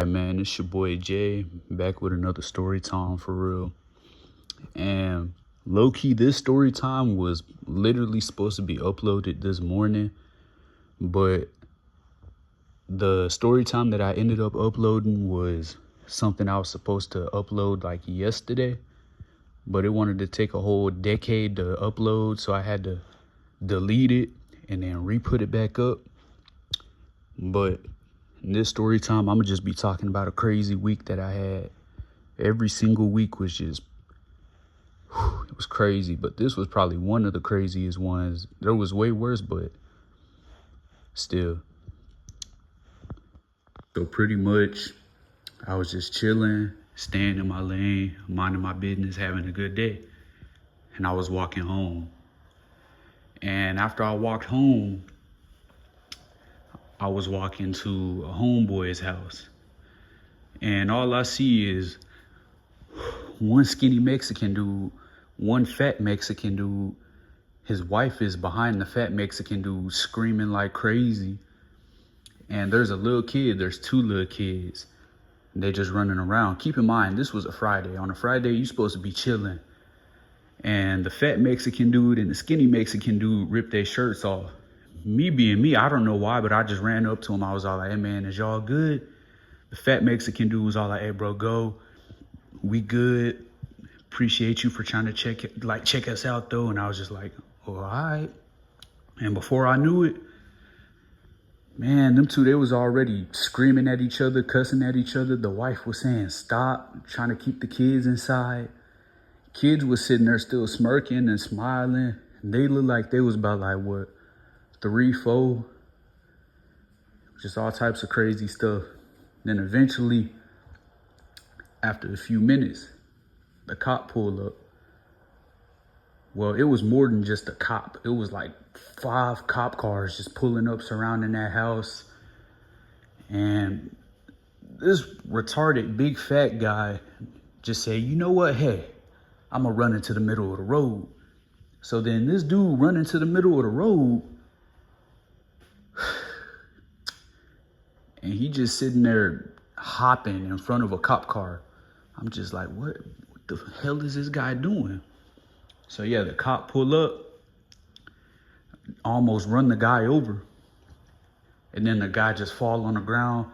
Hey man, it's your boy Jay, back with another story time for real. And low key, this story time was literally supposed to be uploaded this morning, but the story time that I ended up uploading was something I was supposed to upload like yesterday, but it wanted to take a whole decade to upload, so I had to delete it and then re-put it back up. But in this story time, I'm gonna just be talking about a crazy week that I had. Every single week was just, it was crazy, but this was probably one of the craziest ones. There was way worse, but still. So pretty much, I was just chilling, staying in my lane, minding my business, having a good day. And I was walking home. And after I walked home, I was walking to a homeboy's house. And all I see is one skinny Mexican dude, one fat Mexican dude. His wife is behind the fat Mexican dude screaming like crazy. And there's a little kid, there's two little kids. They just running around. Keep in mind, this was a Friday. On a Friday, you're supposed to be chilling. And the fat Mexican dude and the skinny Mexican dude ripped their shirts off. Me being me, I don't know why, but I just ran up to him. I was all like, hey man, is y'all good? The fat Mexican dude was all like, hey bro, go. We good. Appreciate you for trying to check us out though. And I was just like, all right. And before I knew it, man, them two, they was already screaming at each other, cussing at each other. The wife was saying, stop, trying to keep the kids inside. Kids was sitting there still smirking and smiling. They looked like they was about like, what, 3, 4? Just all types of crazy stuff. Then eventually, after a few minutes, the cop pulled up. Well, it was more than just a cop. It was like 5 cop cars just pulling up, surrounding that house. And this retarded big fat guy just said, you know what? Hey, I'm gonna run into the middle of the road. So then this dude run into the middle of the road and he just sitting there hopping in front of a cop car. I'm just like, what the hell is this guy doing? So yeah, the cop pull up, almost run the guy over. And then the guy just fall on the ground,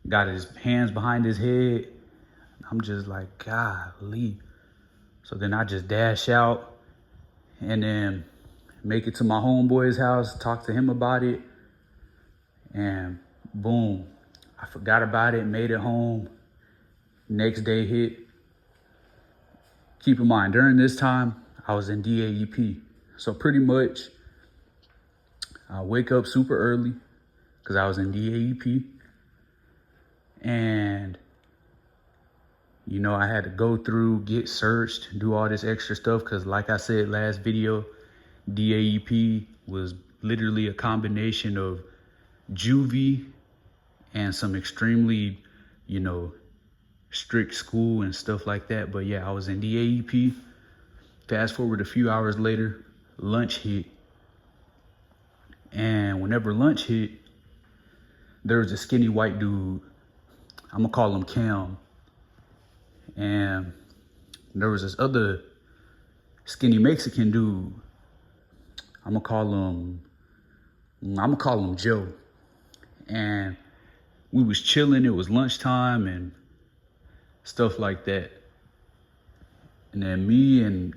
got his hands behind his head. I'm just like, golly. So then I just dash out and then make it to my homeboy's house, talk to him about it. And boom, I forgot about it, made it home. Next day hit. Keep in mind, during this time, I was in DAEP. So pretty much, I wake up super early because I was in DAEP. And, you know, I had to go through, get searched, do all this extra stuff. Because like I said last video, DAEP was literally a combination of juvie and some extremely, you know, strict school and stuff like that. But yeah, I was in DAEP. Fast forward a few hours later, lunch hit. And whenever lunch hit, there was a skinny white dude. I'm gonna call him Cam. And there was this other skinny Mexican dude. I'm gonna call him Joe. And we was chilling, it was lunchtime and stuff like that. And then me and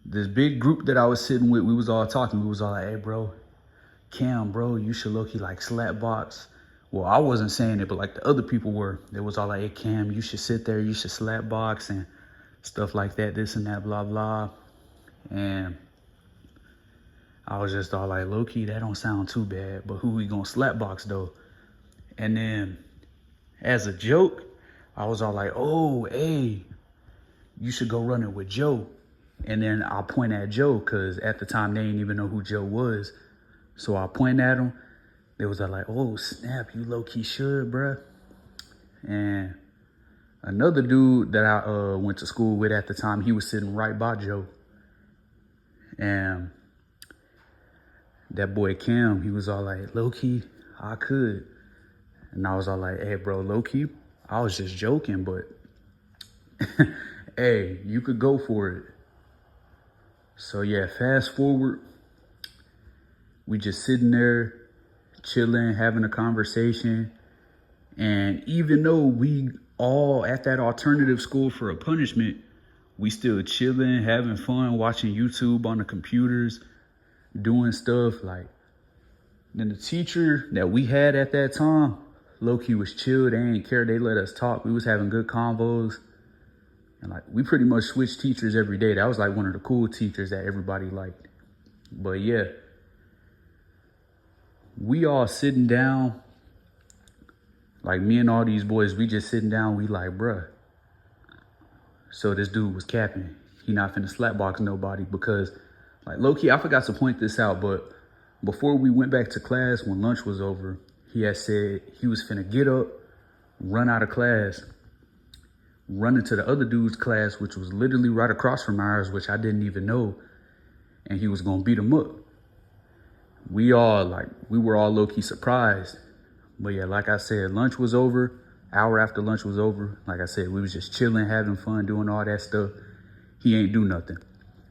this big group that I was sitting with, we was all talking. We was all like, hey bro, Cam, bro, you should low-key like slap box. Well, I wasn't saying it, but like the other people were. They was all like, hey Cam, you should sit there, you should slap box and stuff like that, this and that, blah, blah. And I was just all like, low-key, that don't sound too bad, but who we gonna slap box though? And then as a joke, I was all like, oh, hey, you should go running with Joe. And then I'll point at Joe, because at the time, they didn't even know who Joe was. So I point at him. They was like, oh, snap, you low-key should, bruh. And another dude that I went to school with at the time, he was sitting right by Joe. And that boy Cam, he was all like, low-key, I could. And I was all like, hey, bro, low-key, I was just joking, but hey, you could go for it. So yeah, fast forward, we just sitting there, chilling, having a conversation. And even though we all at that alternative school for a punishment, we still chilling, having fun, watching YouTube on the computers, doing stuff. Like, then the teacher that we had at that time, low-key was chill. They ain't care. They let us talk. We was having good convos. And like, we pretty much switched teachers every day. That was like one of the cool teachers that everybody liked. But yeah, we all sitting down, like me and all these boys, we just sitting down. We like, bruh, so this dude was capping. He not finna slapbox nobody because, like, low-key, I forgot to point this out, but before we went back to class, when lunch was over, he had said he was finna get up, run out of class, run into the other dude's class, which was literally right across from ours, which I didn't even know, and he was gonna beat him up. We were all low-key surprised. But yeah, like I said, lunch was over. Hour after lunch was over, like I said, we was just chilling, having fun, doing all that stuff. He ain't do nothing.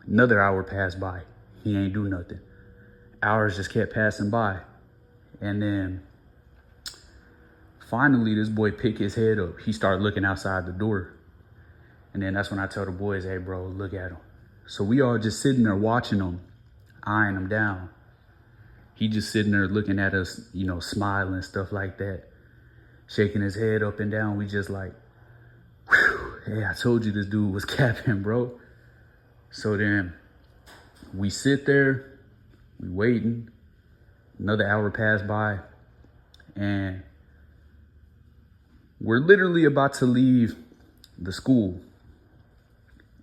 Another hour passed by. He ain't do nothing. Hours just kept passing by. And then finally, this boy picked his head up. He started looking outside the door. And then that's when I tell the boys, hey, bro, look at him. So we all just sitting there watching him, eyeing him down. He just sitting there looking at us, you know, smiling, stuff like that, shaking his head up and down. We just like, whew, hey, I told you this dude was capping, bro. So then we sit there, we waiting. Another hour passed by, and we're literally about to leave the school.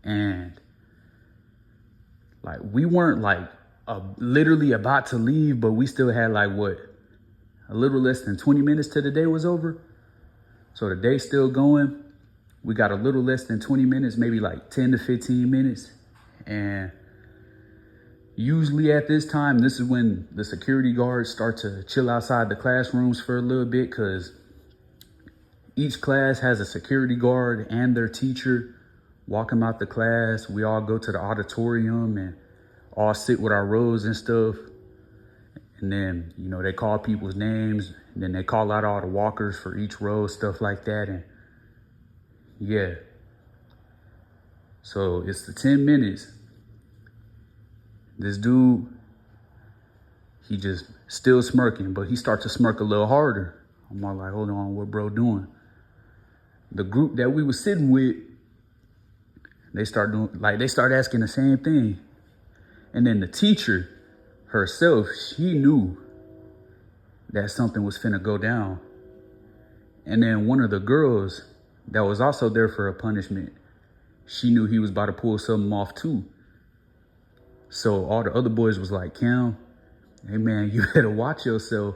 And like, we weren't like literally about to leave, but we still had like a little less than 20 minutes till the day was over. So the day's still going. We got a little less than 20 minutes, maybe like 10 to 15 minutes. And usually at this time, this is when the security guards start to chill outside the classrooms for a little bit, because each class has a security guard and their teacher walk them out the class. We all go to the auditorium and all sit with our rows and stuff. And then, you know, they call people's names, and then they call out all the walkers for each row, stuff like that. And yeah. So it's the 10 minutes. This dude, he just still smirking, but he starts to smirk a little harder. I'm all like, hold on, what bro doing? The group that we was sitting with, they start asking the same thing. And then the teacher herself, she knew that something was finna go down. And then one of the girls that was also there for a punishment, she knew he was about to pull something off too. So all the other boys was like, Cam, hey man, you better watch yourself.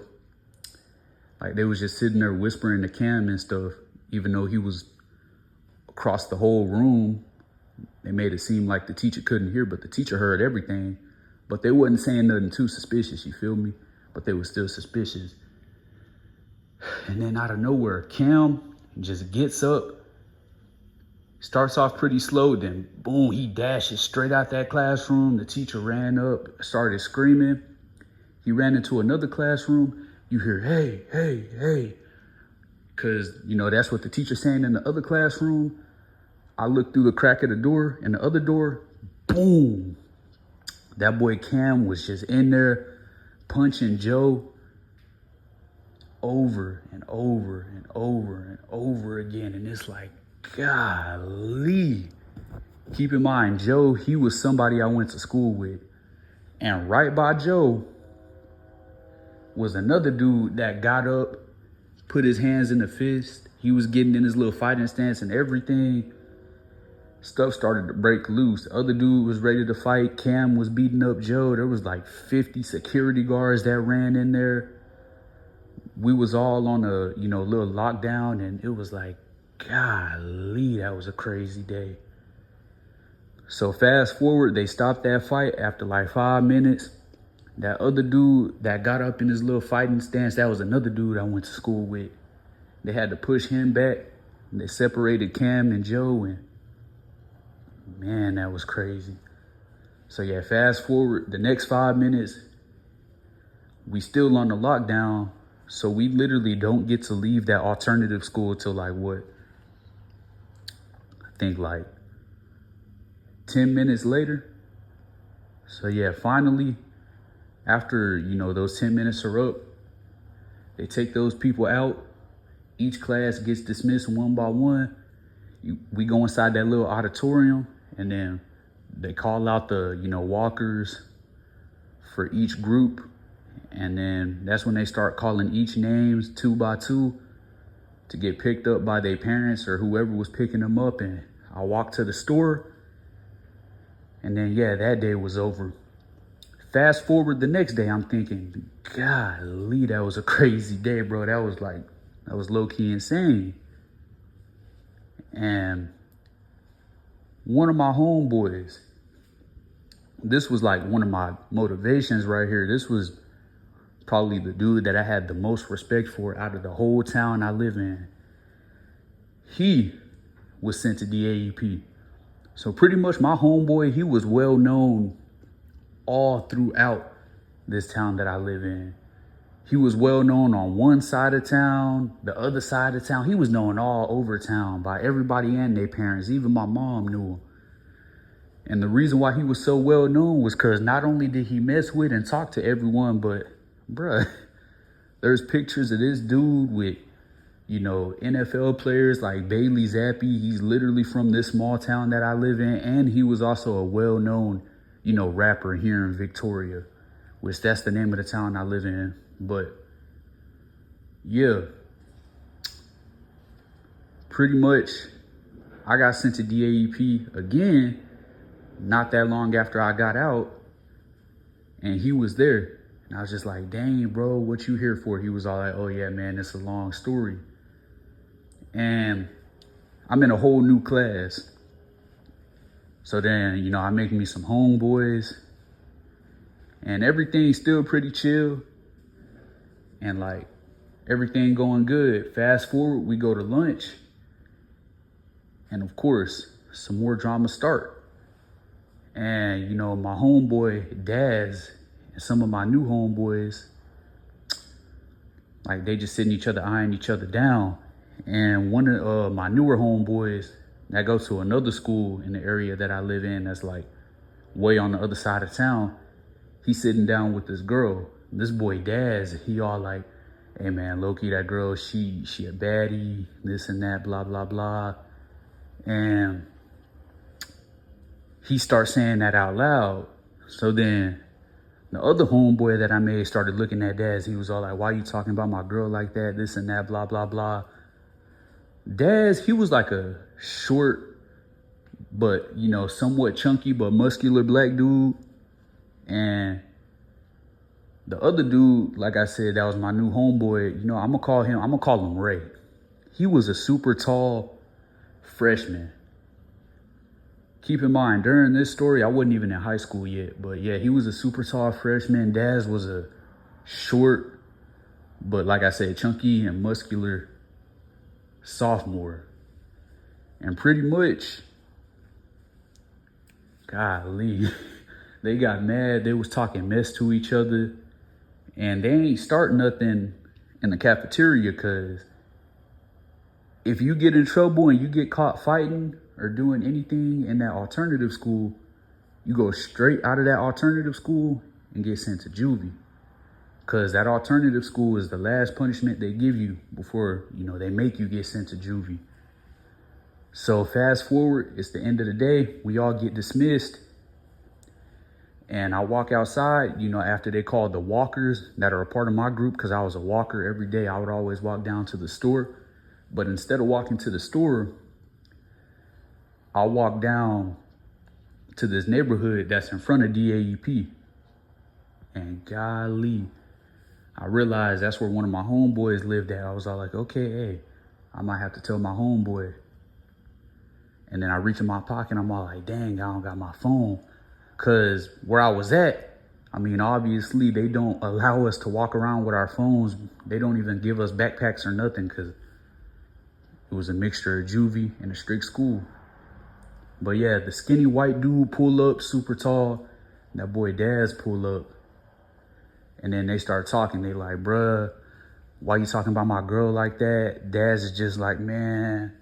Like, they was just sitting there whispering to Cam and stuff, even though he was across the whole room. They made it seem like the teacher couldn't hear, but the teacher heard everything. But they wasn't saying nothing too suspicious, you feel me? But they were still suspicious. And then out of nowhere, Cam just gets up, starts off pretty slow, then boom, he dashes straight out that classroom. The teacher ran up, started screaming. He ran into another classroom. You hear, hey, hey, hey. Because, you know, that's what the teacher's saying in the other classroom. I looked through the crack of the door, and the other door, boom. That boy Cam was just in there punching Joe over and over and over and over again. And it's like, golly. Keep in mind, Joe, he was somebody I went to school with. And right by Joe was another dude that got up, put his hands in the fist. He was getting in his little fighting stance and everything. Stuff started to break loose. The other dude was ready to fight. Cam was beating up Joe. There was like 50 security guards that ran in there. We was all on a, you know, little lockdown, and it was like, golly, that was a crazy day. So fast forward, they stopped that fight after like 5 minutes. That other dude that got up in his little fighting stance, that was another dude I went to school with. They had to push him back. And they separated Cam and Joe, and man, that was crazy. So yeah, fast forward the next 5 minutes, we still on the lockdown. So we literally don't get to leave that alternative school till like what? I think like 10 minutes later. So yeah, finally, after, those 10 minutes are up, they take those people out. Each class gets dismissed one by one. We go inside that little auditorium, and then they call out the, walkers for each group. And then that's when they start calling each names 2 by 2 to get picked up by their parents or whoever was picking them up. And I walked to the store, and then, yeah, that day was over. Fast forward the next day, I'm thinking, golly, that was a crazy day, bro. That was low-key insane. And one of my homeboys, this was like one of my motivations right here. This was probably the dude that I had the most respect for out of the whole town I live in. He was sent to DAEP. So pretty much my homeboy, he was well known all throughout this town that I live in. He was well known on one side of town, the other side of town. He was known all over town by everybody and their parents. Even my mom knew him. And the reason why he was so well known was because not only did he mess with and talk to everyone, but bruh, there's pictures of this dude with, NFL players like Bailey Zappi. He's literally from this small town that I live in. And he was also a well-known, rapper here in Victoria, which that's the name of the town I live in. But yeah, pretty much I got sent to DAEP again not that long after I got out, and he was there. And I was just like, dang, bro, what you here for? He was all like, oh yeah, man, it's a long story. And I'm in a whole new class. So then, I make me some homeboys, and everything's still pretty chill. And like, everything going good. Fast forward, we go to lunch. And of course, some more drama start. And, my homeboy, Daz, and some of my new homeboys, like they just sitting each other, eyeing each other down. And one of my newer homeboys that go to another school in the area that I live in, that's like way on the other side of town, he's sitting down with this girl. This boy Daz, he all like, hey man, low-key, that girl, she a baddie, this and that, blah, blah, blah. And he starts saying that out loud. So then the other homeboy that I made started looking at Daz. He was all like, why you talking about my girl like that, this and that, blah, blah, blah. Daz, he was like a short, but, somewhat chunky, but muscular black dude. And the other dude, like I said, that was my new homeboy, I'm gonna call him Ray. He was a super tall freshman. Keep in mind, during this story, I wasn't even in high school yet. But yeah, he was a super tall freshman. Daz was a short, but like I said, chunky and muscular sophomore. And pretty much, golly, they got mad. They was talking mess to each other. And they ain't start nothing in the cafeteria, because if you get in trouble and you get caught fighting or doing anything in that alternative school, you go straight out of that alternative school and get sent to juvie. Because that alternative school is the last punishment they give you before, they make you get sent to juvie. So fast forward, it's the end of the day. We all get dismissed. And I walk outside, after they called the walkers that are a part of my group, because I was a walker every day. I would always walk down to the store. But instead of walking to the store, I walk down to this neighborhood that's in front of DAEP. And golly, I realized that's where one of my homeboys lived at. I was all like, okay, hey, I might have to tell my homeboy. And then I reach in my pocket, I'm all like, dang, I don't got my phone. Because where I was at, obviously they don't allow us to walk around with our phones. They don't even give us backpacks or nothing, because it was a mixture of juvie and a strict school. But yeah, the skinny white dude pull up, super tall. That boy Daz pull up. And then they start talking. They like, bruh, why you talking about my girl like that? Daz is just like, man,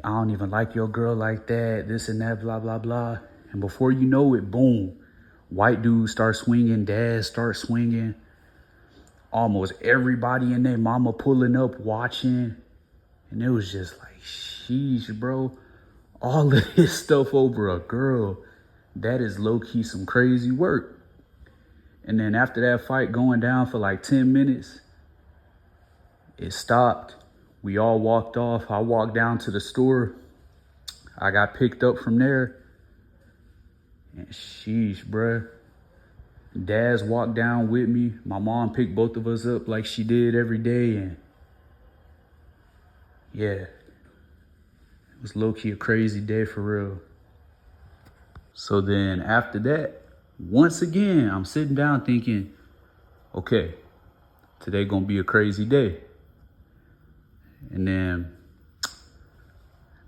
I don't even like your girl like that, this and that, blah, blah, blah. And before you know it, boom, white dude starts swinging, Daz starts swinging. Almost everybody and their mama pulling up, watching. And it was just like, sheesh, bro. All of this stuff over a girl, that is low-key some crazy work. And then after that fight going down for like 10 minutes, it stopped. We all walked off. I walked down to the store. I got picked up from there. And sheesh, bruh. Daz walked down with me. My mom picked both of us up like she did every day. And yeah, it was low-key a crazy day for real. So then after that, once again, I'm sitting down thinking, okay, today gonna be a crazy day. And then,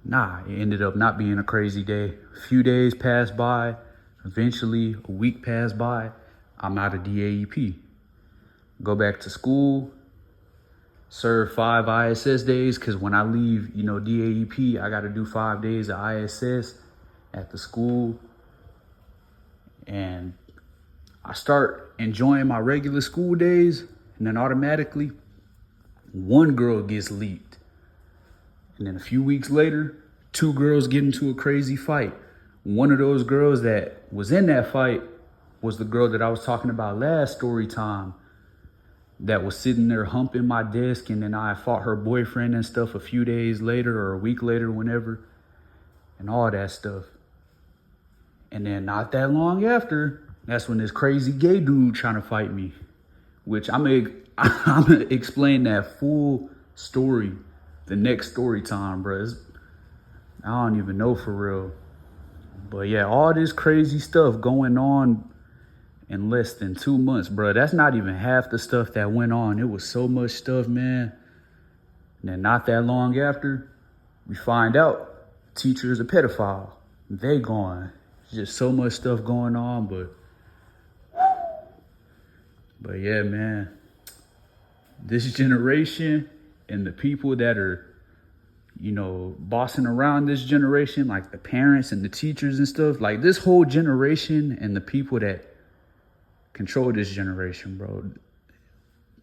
nah, it ended up not being a crazy day. A few days passed by. Eventually, a week passed by. I'm out of DAEP. Go back to school, serve 5 ISS days, because when I leave, DAEP, I got to do 5 days of ISS at the school. And I start enjoying my regular school days, and then automatically, one girl gets leaked. And then a few weeks later, 2 girls get into a crazy fight. One of those girls that was in that fight was the girl that I was talking about last story time, that was sitting there humping my desk, and then I fought her boyfriend and stuff a few days later or a week later, whenever, and all that stuff. And then not that long after, that's when this crazy gay dude trying to fight me, which I'm gonna explain that full story the next story time, bro. I don't even know for real. But yeah, all this crazy stuff going on in less than 2 months, bro. That's not even half the stuff that went on. It was so much stuff, man. And then not that long after, we find out teacher is a pedophile. They gone. Just so much stuff going on, but yeah, man. This generation and the people that are, bossing around this generation, like the parents and the teachers and stuff, like this whole generation and the people that control this generation, bro.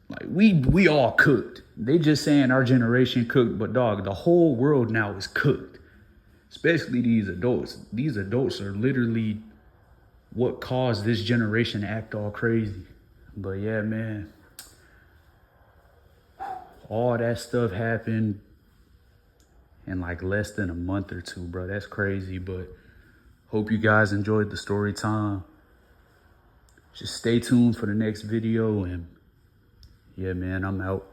Like we all cooked. They just saying our generation cooked, but dog, the whole world now is cooked. Especially these adults. These adults are literally what caused this generation to act all crazy. But yeah, man. All that stuff happened in like less than a month or two, bro. That's crazy, but hope you guys enjoyed the story time. Just stay tuned for the next video, and yeah, man, I'm out.